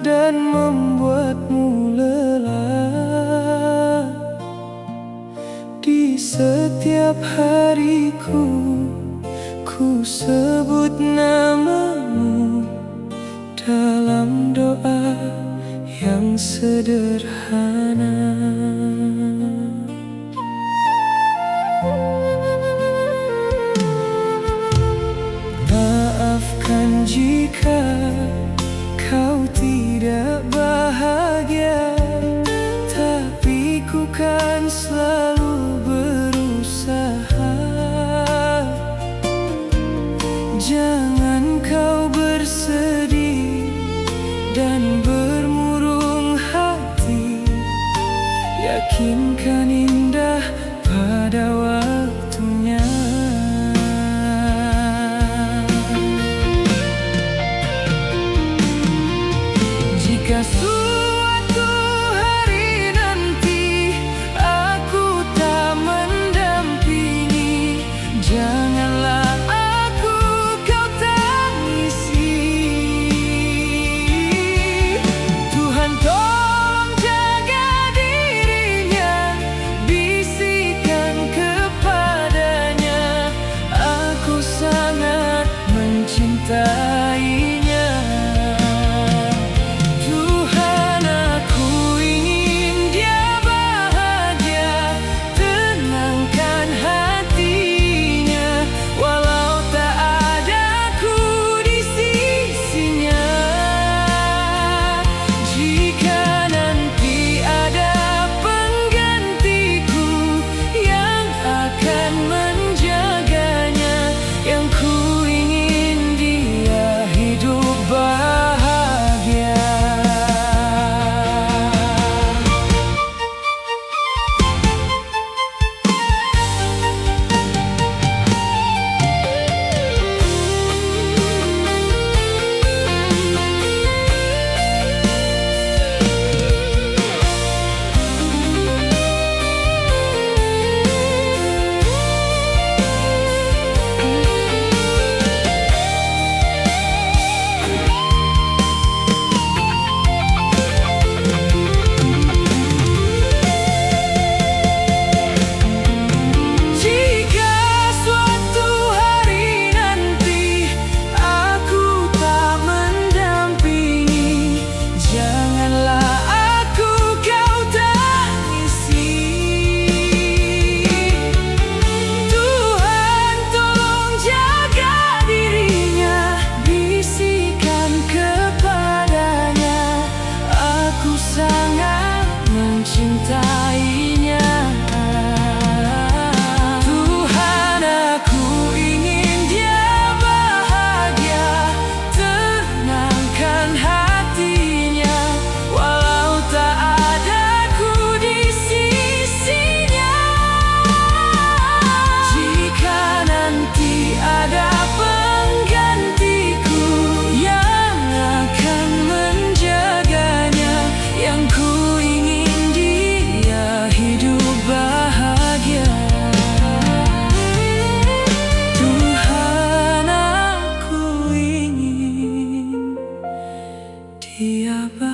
dan membuatmu lelah. Di setiap hariku, ku sebut namamu dalam doa yang sederhana. Maafkan jika kau tidak bahagia, tapi ku kan selalu berusaha. Jangan kau bersedih dan bermurung hati, yakinkan indah pada waktunya. Jika suatu hari nanti aku tak mendampingi, janganlah aku kau tangisi. Tuhan tolong jaga dirinya, bisikan kepadanya, aku sangat mencintainya. Tuhan, aku ingin dia bahagia, tenangkan hatinya, walau tak ada aku di sisinya. Jika nanti ada penggantiku yang akan menjaganya, yang ku ingin dia hidup bahagia. Tuhan, aku ingin dia bahagia.